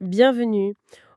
Bienvenue.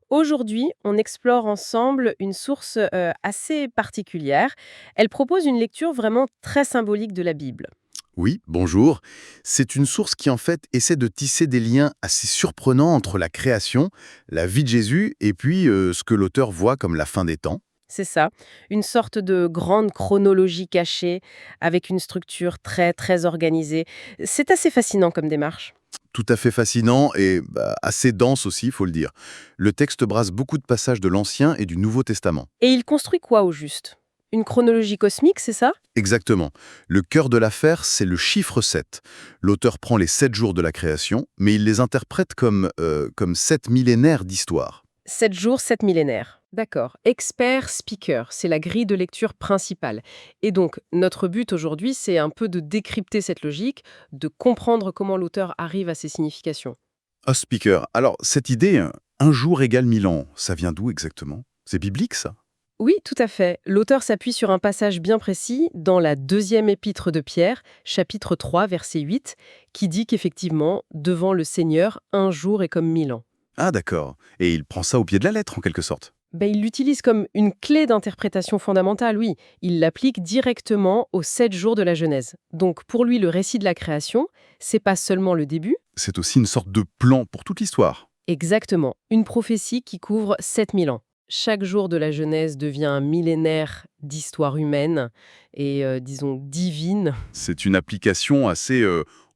Aujourd'hui, on explore ensemble une source assez particulière. Elle propose une lecture vraiment très symbolique de la Bible. Oui, bonjour. C'est une source qui en fait essaie de tisser des liens assez surprenants entre la création, la vie de Jésus et puis ce que l'auteur voit comme la fin des temps. C'est ça, une sorte de grande chronologie cachée avec une structure très très organisée. C'est assez fascinant comme démarche. Tout à fait fascinant et assez dense aussi, il faut le dire. Le texte brasse beaucoup de passages de l'Ancien et du Nouveau Testament. Et il construit quoi au juste? Une chronologie cosmique, c'est ça? Exactement. Le cœur de l'affaire, c'est le chiffre 7. L'auteur prend les 7 jours de la création, mais il les interprète comme 7 millénaires d'histoire. 7 jours, 7 millénaires. D'accord. Expert speaker, c'est la grille de lecture principale. Et donc, notre but aujourd'hui, c'est un peu de décrypter cette logique, de comprendre comment l'auteur arrive à ces significations. Host speaker. Alors, cette idée, un jour égale 1000 ans, ça vient d'où exactement? C'est biblique, ça? Oui, tout à fait. L'auteur s'appuie sur un passage bien précis dans la deuxième épître de Pierre, chapitre 3, verset 8, qui dit qu'effectivement, devant le Seigneur, un jour est comme 1000 ans. Ah, d'accord. Et il prend ça au pied de la lettre, en quelque sorte. Il l'utilise comme une clé d'interprétation fondamentale, oui. Il l'applique directement aux 7 jours de la Genèse. Donc pour lui, le récit de la création, c'est pas seulement le début, C'est aussi une sorte de plan pour toute l'histoire. exactement, une prophétie qui couvre 7000 ans. Chaque jour de la Genèse devient un millénaire d'histoire humaine et, disons, divine. C'est une application assez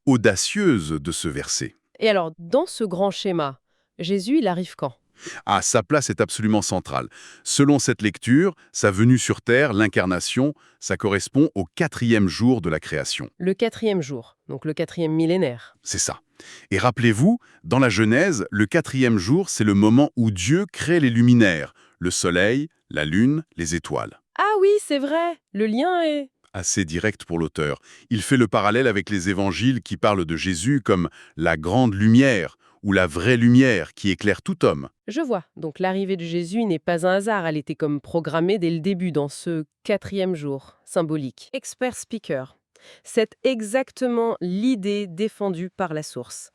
audacieuse de ce verset. Et alors, dans ce grand schéma, Jésus, il arrive quand? Ah, sa place est absolument centrale. Selon cette lecture, sa venue sur Terre, l'incarnation, ça correspond au 4e jour de la création. Le 4e jour, donc le 4e millénaire. C'est ça. Et rappelez-vous, dans la Genèse, le 4e jour, c'est le moment où Dieu crée les luminaires, le soleil, la lune, les étoiles. Ah oui, c'est vrai, le lien est... Assez direct pour l'auteur. Il fait le parallèle avec les évangiles qui parlent de Jésus comme la grande lumière ou la vraie lumière qui éclaire tout homme. Je vois. Donc l'arrivée de Jésus n'est pas un hasard, elle était comme programmée dès le début, dans ce 4e jour symbolique. Expert speaker. C'est exactement l'idée défendue par la source.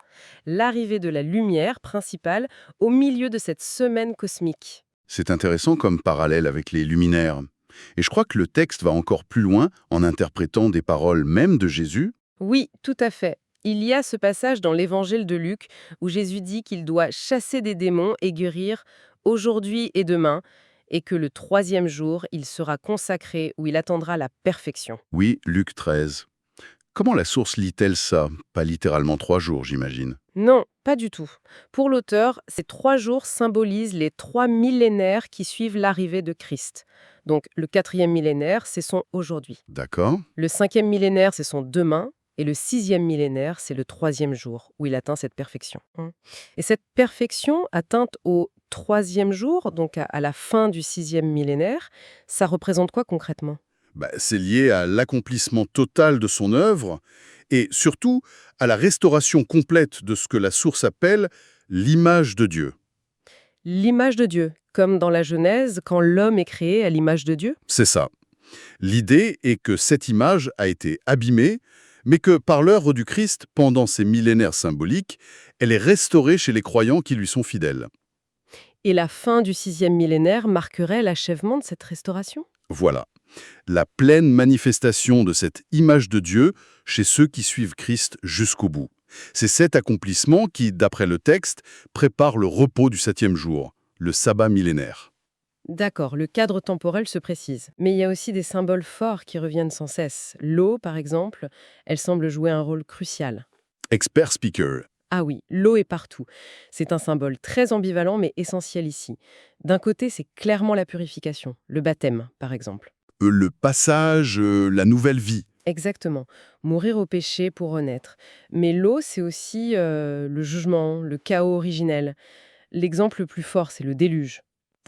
L'arrivée de la lumière principale au milieu de cette semaine cosmique. C'est intéressant comme parallèle avec les luminaires. Et je crois que le texte va encore plus loin en interprétant des paroles même de Jésus. Oui, tout à fait. Il y a ce passage dans l'évangile de Luc où Jésus dit qu'il doit chasser des démons et guérir aujourd'hui et demain, et que le 3e jour, il sera consacré où il attendra la perfection. Oui, Luc 13. Comment la source lit-elle ça? Pas littéralement 3 jours, j'imagine. Non, pas du tout. Pour l'auteur, ces 3 jours symbolisent les 3 millénaires qui suivent l'arrivée de Christ. Donc le 4e millénaire, c'est son aujourd'hui. D'accord. Le 5e millénaire, c'est son demain. Et le 6e millénaire, c'est le 3e jour, où il atteint cette perfection. Et cette perfection atteinte au 3e jour, donc à la fin du 6e millénaire, ça représente quoi concrètement? C'est lié à l'accomplissement total de son œuvre et surtout à la restauration complète de ce que la source appelle l'image de Dieu. L'image de Dieu, comme dans la Genèse, quand l'homme est créé à l'image de Dieu? C'est ça. L'idée est que cette image a été abîmée, mais que par l'œuvre du Christ, pendant ces millénaires symboliques, elle est restaurée chez les croyants qui lui sont fidèles. Et la fin du 6e millénaire marquerait l'achèvement de cette restauration? Voilà. La pleine manifestation de cette image de Dieu chez ceux qui suivent Christ jusqu'au bout. C'est cet accomplissement qui, d'après le texte, prépare le repos du 7e jour, le sabbat millénaire. D'accord, le cadre temporel se précise. Mais il y a aussi des symboles forts qui reviennent sans cesse. L'eau, par exemple, elle semble jouer un rôle crucial. Expert speaker. Ah oui, l'eau est partout. C'est un symbole très ambivalent mais essentiel ici. D'un côté, c'est clairement la purification, le baptême, par exemple. Le passage, la nouvelle vie. Exactement, mourir au péché pour renaître. Mais l'eau, c'est aussi le jugement, le chaos originel. L'exemple le plus fort, c'est le déluge.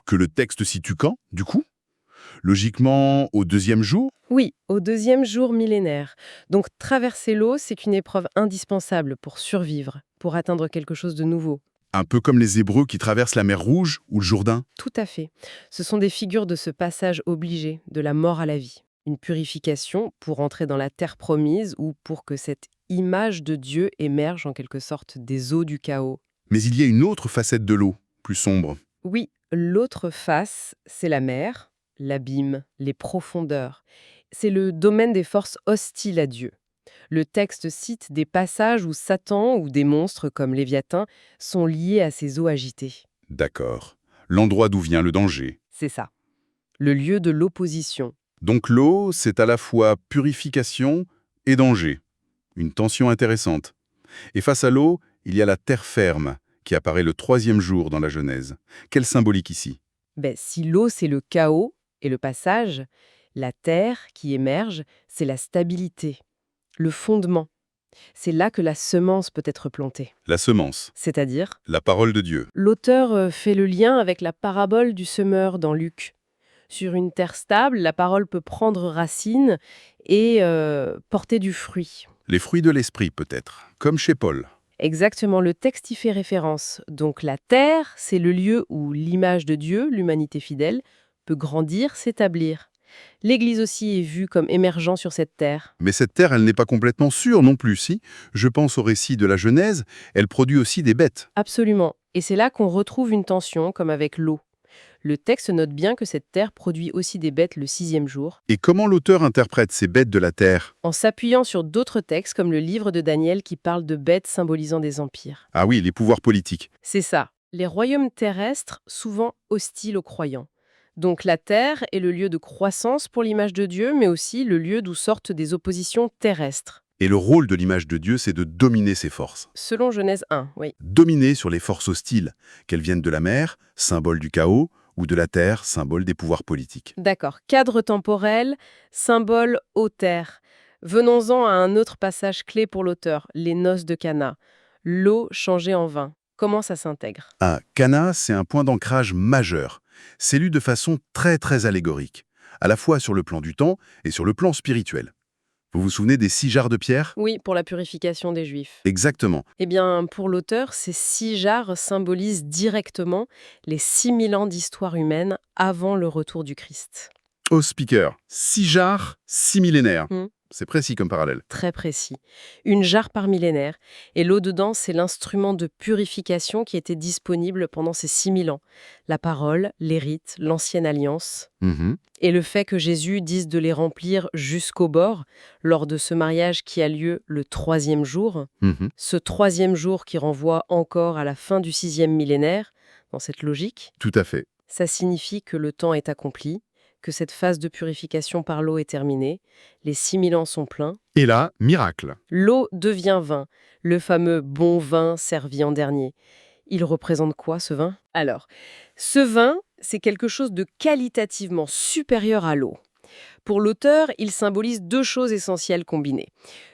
Que le texte situe quand, du coup? Logiquement, au 2e jour? Oui, au 2e jour millénaire. Donc traverser l'eau, c'est une épreuve indispensable pour survivre, pour atteindre quelque chose de nouveau. Un peu comme les Hébreux qui traversent la mer Rouge ou le Jourdain. Tout à fait. Ce sont des figures de ce passage obligé, de la mort à la vie. Une purification pour entrer dans la terre promise ou pour que cette image de Dieu émerge en quelque sorte des eaux du chaos. Mais il y a une autre facette de l'eau, plus sombre. Oui, l'autre face, c'est la mer, l'abîme, les profondeurs. C'est le domaine des forces hostiles à Dieu. Le texte cite des passages où Satan ou des monstres comme Léviathan sont liés à ces eaux agitées. D'accord. L'endroit d'où vient le danger. C'est ça. Le lieu de l'opposition. Donc l'eau, c'est à la fois purification et danger. Une tension intéressante. Et face à l'eau, il y a la terre ferme, qui apparaît le 3e jour dans la Genèse. Quelle symbolique ici? Si l'eau, c'est le chaos et le passage, la terre qui émerge, c'est la stabilité, le fondement. C'est là que la semence peut être plantée. La semence, C'est-à-dire, la parole de Dieu. l'auteur fait le lien avec la parabole du semeur dans Luc. Sur une terre stable, la parole peut prendre racine et porter du fruit. Les fruits de l'esprit peut-être, comme chez Paul. Exactement, le texte y fait référence. Donc la terre, c'est le lieu où l'image de Dieu, l'humanité fidèle, peut grandir, s'établir. L'Église aussi est vue comme émergeant sur cette terre. Mais cette terre, elle n'est pas complètement sûre non plus, si. Je pense au récit de la Genèse, elle produit aussi des bêtes. Absolument. Et c'est là qu'on retrouve une tension, comme avec l'eau. Le texte note bien que cette terre produit aussi des bêtes le 6e jour, Et comment l'auteur interprète ces bêtes de la terre? en s'appuyant sur d'autres textes comme le livre de Daniel qui parle de bêtes symbolisant des empires. Ah oui, les pouvoirs politiques. C'est ça, les royaumes terrestres souvent hostiles aux croyants. Donc la terre est le lieu de croissance pour l'image de Dieu, mais aussi le lieu d'où sortent des oppositions terrestres. Et le rôle de l'image de Dieu, c'est de dominer ces forces. Selon Genèse 1, oui. Dominer sur les forces hostiles, qu'elles viennent de la mer, symbole du chaos, ou de la terre, symbole des pouvoirs politiques. D'accord, cadre temporel, symbole eau terre. Venons-en à un autre passage clé pour l'auteur, les noces de Cana. L'eau changée en vin. Comment ça s'intègre? Ah, Cana, c'est un point d'ancrage majeur. C'est lu de façon très allégorique, à la fois sur le plan du temps et sur le plan spirituel. Vous vous souvenez des 6 jarres de pierre? Oui, pour la purification des Juifs. Exactement. Eh bien, pour l'auteur, ces 6 jarres symbolisent directement les 6000 ans d'histoire humaine avant le retour du Christ. Au speaker, 6 jarres, 6 millénaires. Hmm. C'est précis comme parallèle. Très précis. Une jarre par millénaire. Et l'eau dedans, c'est l'instrument de purification qui était disponible pendant ces 6000 ans. La parole, les rites, l'ancienne alliance. Mhm. Et le fait que Jésus dise de les remplir jusqu'au bord, lors de ce mariage qui a lieu le 3e jour, Mhm. ce 3e jour qui renvoie encore à la fin du 6e millénaire, dans cette logique, Tout à fait. ça signifie que le temps est accompli, que cette phase de purification par l'eau est terminée, les 6000 ans sont pleins, Et là, miracle. l'eau devient vin, le fameux bon vin servi en dernier. Il représente quoi, ce vin? Alors, ce vin, c'est quelque chose de qualitativement supérieur à l'eau. Pour l'auteur, il symbolise 2 choses essentielles combinées.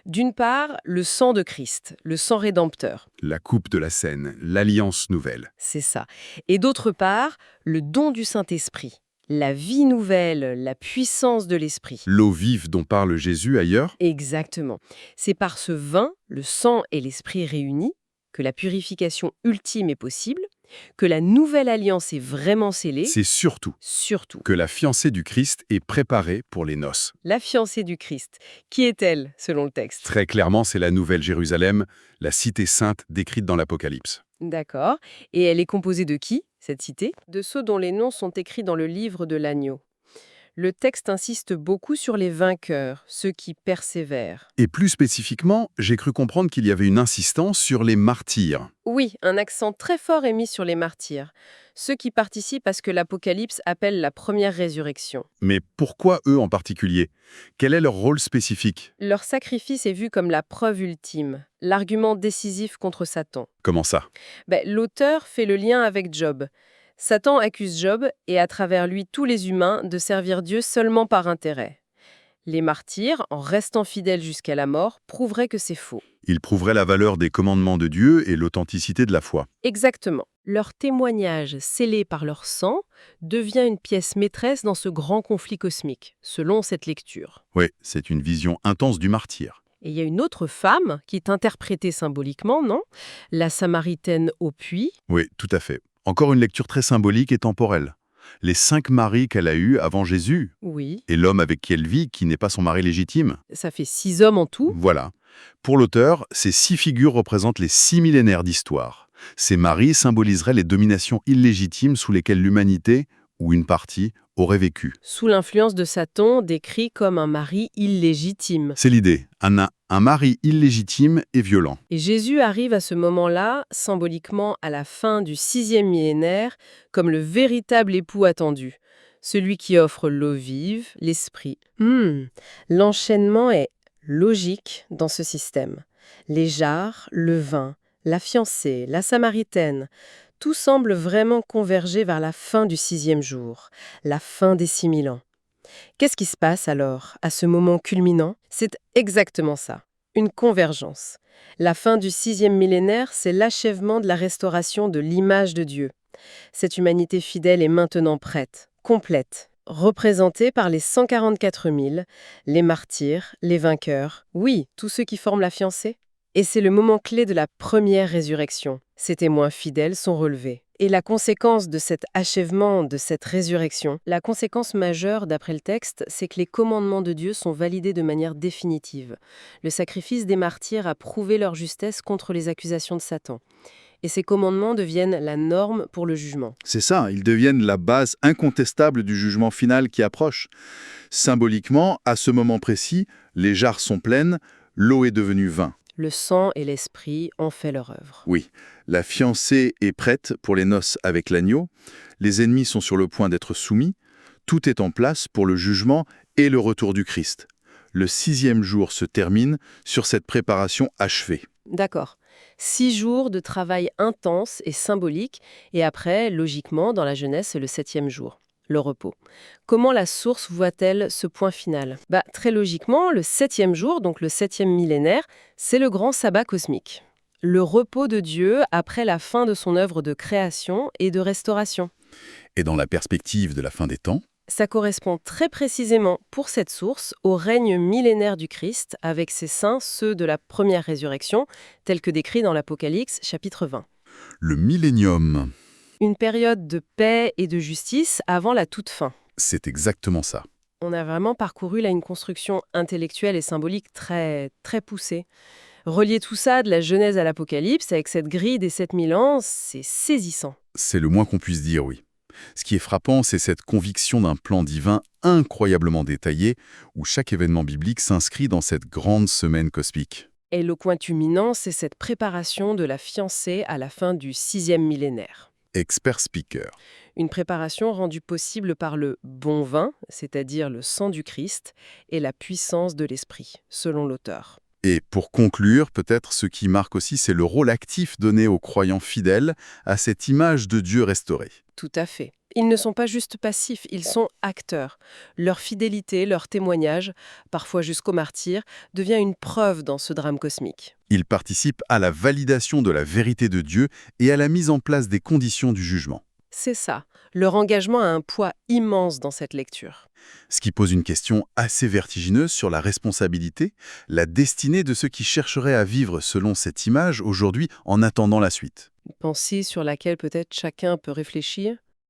D'une part, le sang de Christ, le sang rédempteur, La coupe de la Seine, l'alliance nouvelle. c'est ça. Et d'autre part, le don du Saint-Esprit, la vie nouvelle, la puissance de l'Esprit. L'eau vive dont parle Jésus ailleurs. Exactement. C'est par ce vin, le sang et l'Esprit réunis, que la purification ultime est possible, que la nouvelle alliance est vraiment scellée, C'est surtout surtout que la fiancée du Christ est préparée pour les noces. la fiancée du Christ. Qui est-elle, selon le texte? Très clairement, c'est la Nouvelle Jérusalem, la cité sainte décrite dans l'Apocalypse. D'accord. Et elle est composée de qui, cette cité? De ceux dont les noms sont écrits dans le livre de l'agneau. Le texte insiste beaucoup sur les vainqueurs, ceux qui persévèrent. Et plus spécifiquement, j'ai cru comprendre qu'il y avait une insistance sur les martyrs. Oui, un accent très fort est mis sur les martyrs, ceux qui participent à ce que l'Apocalypse appelle la première résurrection. Mais pourquoi eux en particulier? Quel est leur rôle spécifique? Leur sacrifice est vu comme la preuve ultime, l'argument décisif contre Satan. Comment ça? L'auteur fait le lien avec Job. Satan accuse Job et à travers lui tous les humains de servir Dieu seulement par intérêt. Les martyrs, en restant fidèles jusqu'à la mort, prouveraient que c'est faux. Ils prouveraient la valeur des commandements de Dieu et l'authenticité de la foi. Exactement. Leur témoignage, scellé par leur sang, devient une pièce maîtresse dans ce grand conflit cosmique, selon cette lecture. Oui, c'est une vision intense du martyr. Et il y a une autre femme qui est interprétée symboliquement, non? La Samaritaine au puits. Oui, tout à fait. Encore une lecture très symbolique et temporelle. Les 5 maris qu'elle a eus avant Jésus, Oui, et l'homme avec qui elle vit, qui n'est pas son mari légitime. ça fait 6 hommes en tout. Voilà. Pour l'auteur, ces 6 figures représentent les 6 millénaires d'histoire. Ces maris symboliseraient les dominations illégitimes sous lesquelles l'humanité, ou une partie, aurait vécu. Sous l'influence de Satan, décrit comme un mari illégitime. C'est l'idée, un mari illégitime et violent. Et Jésus arrive à ce moment-là, symboliquement à la fin du 6e millénaire, comme le véritable époux attendu. Celui qui offre l'eau vive, l'esprit. L'enchaînement est logique dans ce système. Les jarres, le vin, la fiancée, la samaritaine, tout semble vraiment converger vers la fin du 6e jour, la fin des 6000 ans. Qu'est-ce qui se passe alors, à ce moment culminant? C'est exactement ça, une convergence. La fin du 6e millénaire, c'est l'achèvement de la restauration de l'image de Dieu. Cette humanité fidèle est maintenant prête, complète, représentée par les 144 000, les martyrs, les vainqueurs, oui, tous ceux qui forment la fiancée. Et c'est le moment clé de la première résurrection. Ces témoins fidèles sont relevés. Et la conséquence de cet achèvement, de cette résurrection, la conséquence majeure d'après le texte, c'est que les commandements de Dieu sont validés de manière définitive. Le sacrifice des martyrs a prouvé leur justesse contre les accusations de Satan. Et ces commandements deviennent la norme pour le jugement. C'est ça, ils deviennent la base incontestable du jugement final qui approche. Symboliquement, à ce moment précis, les jarres sont pleines, l'eau est devenue vin. Le sang et l'esprit ont fait leur œuvre. Oui, la fiancée est prête pour les noces avec l'agneau, les ennemis sont sur le point d'être soumis, tout est en place pour le jugement et le retour du Christ. Le 6e jour se termine sur cette préparation achevée. D'accord. 6 jours de travail intense et symbolique, et après, logiquement, dans la Genèse, c'est le 7e jour, le repos. Comment la source voit-elle ce point final? Très logiquement, le 7e jour, donc le 7e millénaire, c'est le grand sabbat cosmique. Le repos de Dieu après la fin de son œuvre de création et de restauration. Et dans la perspective de la fin des temps, Ça correspond très précisément, pour cette source, au règne millénaire du Christ, avec ses saints, ceux de la première résurrection, tels que décrits dans l'Apocalypse, chapitre 20. le millénium, Une période de paix et de justice avant la toute fin. c'est exactement ça. On a vraiment parcouru là une construction intellectuelle et symbolique très, très poussée. Relier tout ça de la Genèse à l'Apocalypse, avec cette grille des 7000 ans, c'est saisissant. C'est le moins qu'on puisse dire, oui. Ce qui est frappant, c'est cette conviction d'un plan divin incroyablement détaillé, où chaque événement biblique s'inscrit dans cette grande semaine cosmique. Et le point culminant, c'est cette préparation de la fiancée à la fin du 6e millénaire. Expert speaker. Une préparation rendue possible par le bon vin, c'est-à-dire le sang du Christ, et la puissance de l'esprit, selon l'auteur. Et pour conclure, peut-être ce qui marque aussi, c'est le rôle actif donné aux croyants fidèles à cette image de Dieu restaurée. Tout à fait. Ils ne sont pas juste passifs, ils sont acteurs. Leur fidélité, leur témoignage, parfois jusqu'au martyr, devient une preuve dans ce drame cosmique. Ils participent à la validation de la vérité de Dieu et à la mise en place des conditions du jugement. C'est ça. Leur engagement a un poids immense dans cette lecture. Ce qui pose une question assez vertigineuse sur la responsabilité, la destinée de ceux qui chercheraient à vivre selon cette image aujourd'hui en attendant la suite. Une pensée sur laquelle peut-être chacun peut réfléchir.